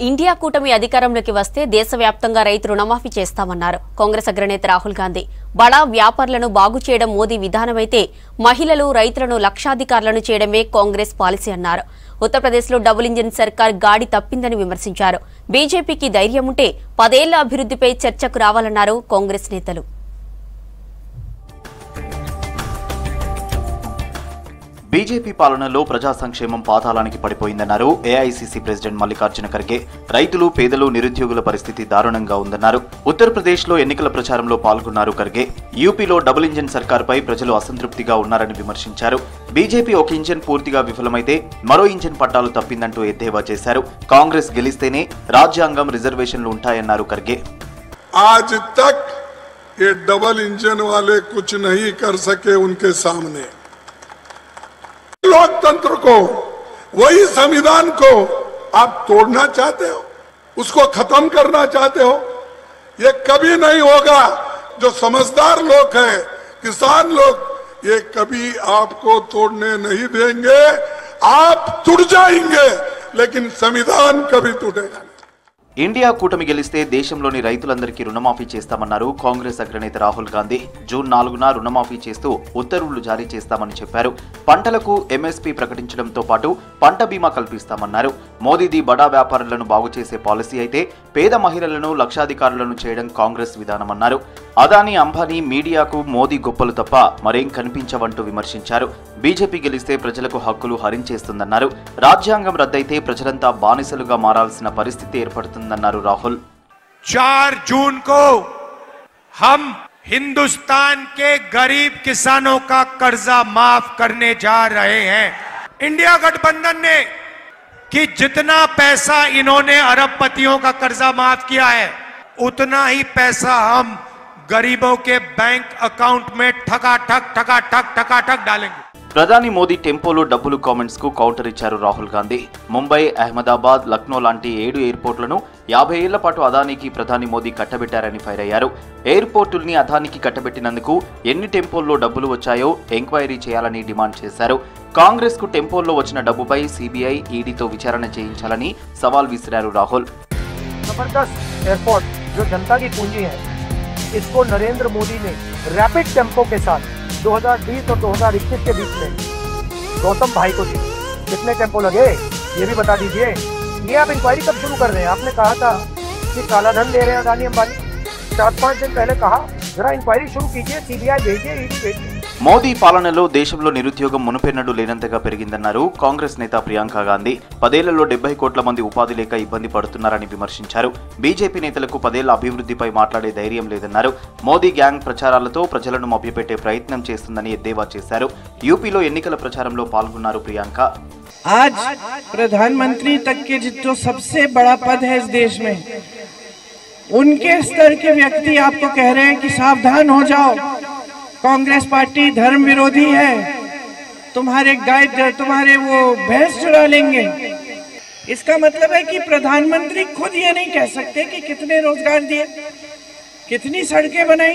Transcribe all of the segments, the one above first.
India కూటమి అధికారంలోకి వస్తే దేశవ్యాప్తంగా రైతు రుణమాఫీ చేస్తామన్నారు కాంగ్రెస్ అగ్రనేత రాహుల్ గాంధీ. బడా వ్యాపారులను బాగు చేయడం మోదీ విధానమైతే మహిళలు రైతులను లక్షాధికారులను చేయడమే కాంగ్రెస్ పాలసీ అన్నారు. ఉత్తరప్రదేశ్లో డబుల్ ఇంజిన్ సర్కార్ గాడి తప్పిందని విమర్శించారు. బీజేపీకి ధైర్యం ఉంటే 10 ఏళ్ల అభివృద్ధిపై చర్చకు రావాలన్నారు కాంగ్రెస్ నేతలు. బీజేపీ పాలనలో ప్రజా సంక్షేమం పాతాళానికి పడిపోయిందన్నారు ఏఐసీసీ ప్రెసిడెంట్ మల్లికార్జున ఖర్గే. రైతులు, పేదలు, నిరుద్యోగుల పరిస్థితి దారుణంగా ఉందన్నారు. ఉత్తరప్రదేశ్లో ఎన్నికల ప్రచారంలో పాల్గొన్నారు ఖర్గే. యూపీలో డబుల్ ఇంజిన్ సర్కార్పై ప్రజలు అసంతృప్తిగా ఉన్నారని విమర్శించారు. బీజేపీ ఒక ఇంజిన్ పూర్తిగా విఫలమైతే మరో ఇంజిన్ పట్టాలు తప్పిందంటూ ఎద్దేవా చేశారు. కాంగ్రెస్ గెలిస్తేనే రాజ్యాంగం, రిజర్వేషన్లు ఉంటాయన్నారు ఖర్గే. आज तक ये डबल इंजन वाले कुछ नहीं कर सके उनके सामने. लोकतंत्र को, वही संविधान को आप तोड़ना चाहते हो, उसको खत्म करना चाहते हो. ये कभी नहीं होगा. जो समझदार लोग हैं, किसान लोग, ये कभी आपको तोड़ने नहीं देंगे. आप टूट जाएंगे लेकिन संविधान कभी टूटेगा नहीं. ఇండియా కూటమి గెలిస్తే దేశంలోని రైతులందరికీ రుణమాఫీ చేస్తామన్నారు కాంగ్రెస్ అగ్రనేత రాహుల్ గాంధీ. జూన్ 4న రుణమాఫీ చేస్తూ ఉత్తర్వులు జారీ చేస్తామని చెప్పారు. పంటలకు ఎంఎస్పీ ప్రకటించడంతో పాటు పంట బీమా కల్పిస్తామన్నారు. మోదీది బడా వ్యాపారులను బాగు చేసే పాలసీ అయితే పేద మహిళలను లక్షాధికారులను చేయడం కాంగ్రెస్ విధానమన్నారు. అదానీ, అంబానీ, మీడియాకు మోదీ గొప్పలు తప్ప మరేం కనిపించవంటూ విమర్శించారు. బీజేపీ గెలిస్తే ప్రజలకు హక్కులు హరించేస్తుందన్నారు. రాజ్యాంగం రద్దయితే ప్రజలంతా బానిసలుగా మారాల్సిన పరిస్థితి ఏర్పడుతుందన్నారు రాహుల్. 4 जून को हम हिंदुस्तान के गरीब किसानों का कर्जा माफ करने जा रहे हैं. इंडिया गठबंधन ने कि जितना पैसा इन्होंने अरबपतियों का कर्जा माफ किया है उतना ही पैसा हम गरीबों के बैंक अकाउंट में ठका ठक डालेंगे. ప్రధాని మోదీ టెంపోలో డబ్బులు కామెంట్స్ కు కౌంటర్ ఇచ్చారు రాహుల్ గాంధీ. ముంబై, అహ్మదాబాద్, లక్నో లాంటి 7 ఎయిర్పోర్టులను 50 ఏళ్ల పాటు అదానికి ప్రధాని మోదీ కట్టబెట్టారని ఫైర్ అయ్యారు. ఎయిర్పోర్టుల్ని అదానికి కట్టబెట్టినందుకు ఎన్ని టెంపోల్లో డబ్బులు వచ్చాయో ఎంక్వైరీ చేయాలని డిమాండ్ చేశారు. కాంగ్రెస్ కు టెంపోల్లో వచ్చిన డబ్బుపై సిబిఐ, ఈడీతో విచారణ చేయించాలని సవాల్ విసిరారు రాహుల్. जबरदस्त एयरपोर्ट जो जनता की पूंजी है, इसको नरेंद्र मोदी ने रैपिड टेम्पो के साथ 2020 और 2021 के बीच में गौतम भाई को दी. कितने टेम्पो लगे ये भी बता दीजिए. ये आप इंक्वायरी कब शुरू कर रहे हैं? आपने कहा था कि काला धन ले रहे हैं अदानी अंबानी. 4-5 दिन पहले कहा जरा इंक्वायरी शुरू कीजिए, सीबीआई भेजिए, ईडी भेजिए. మోదీ పాలనలో దేశంలో నిరుద్యోగం మునుపెన్నడూ లేనంతగా పెరిగిందన్నారు కాంగ్రెస్ నేత ప్రియాంక గాంధీ. 10 ఏళ్లలో 70 కోట్ల మంది ఉపాధి లేక ఇబ్బంది పడుతున్నారని విమర్శించారు. బీజేపీ నేతలకు 10 ఏళ్ల అభివృద్ధిపై మాట్లాడే ధైర్యం లేదన్నారు. మోదీ గ్యాంగ్ ప్రచారాలతో ప్రజలను మభ్యపెట్టే ప్రయత్నం చేస్తుందని ఎద్దేవా చేశారు. యూపీలో ఎన్నికల ప్రచారంలో పాల్గొన్నారు ప్రియాంక. आज प्रधानमंत्री तक के जो सबसे बड़ा पद है इस देश में, उनके स्तर के व्यक्ति आपको कह रहे हैं कि सावधान हो जाओ, कांग्रेस पार्टी धर्म विरोधी है, तुम्हारे तुम्हारे वो भैंस चुरा लेंगे. इसका मतलब है कि प्रधानमंत्री खुद ये नहीं कह सकते कि कितने रोजगार दिए, कितनी सड़कें बनाई,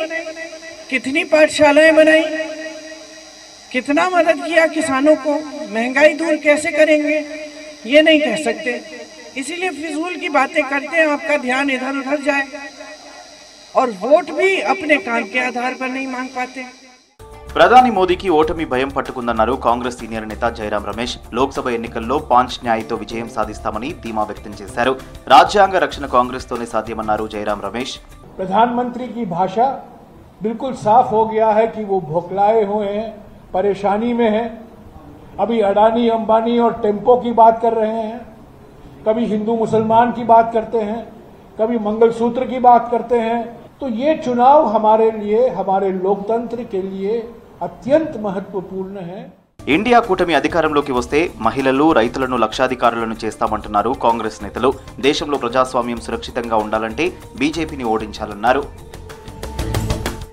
कितनी पाठशालाएं बनाई, कितना मदद किया किसानों को, महंगाई दूर कैसे करेंगे, ये नहीं कह सकते. इसीलिए फिजूल की बातें करते हैं, आपका ध्यान इधर उधर जाए और वोट भी अपने काम के आधार पर नहीं मांग पाते. ప్రధాని మోదీకి ఓటమి భయం పట్టుకుందన్నారు కాంగ్రెస్ సీనియర్ నేత జయరాం రమేష్. లోక్సభ ఎన్నికల్లో పాంచ్ న్యాయ్తో విజయం సాధిస్తామని ధీమా వ్యక్తం చేశారు. రాజ్యాంగ రక్షణ కాంగ్రెస్ తోనే సాధ్యమన్నారు జయరాం రమేష్. प्रधानमंत्री की भाषा बिल्कुल साफ हो गया है कि वो भोकलाए हुए हैं, परेशानी में हैं. अभी अडानी, अंबानी और टेम्पो की बात कर रहे हैं, कभी हिंदू मुसलमान की बात करते हैं, कभी मंगलसूत्र की बात करते हैं. तो ये चुनाव हमारे लिए, हमारे लोकतंत्र के लिए అత్యంత మహత్వపూర్ణ है. ఇండియా కూటమి అధికారంలోకి వస్తే మహిళలు, రైతులను లక్షాధికారులను చేస్తామంటున్నారు కాంగ్రెస్ నేతలు. దేశంలో ప్రజాస్వామ్యం సురక్షితంగా ఉండాలంటే బీజేపీని ఓడించాలన్నారు.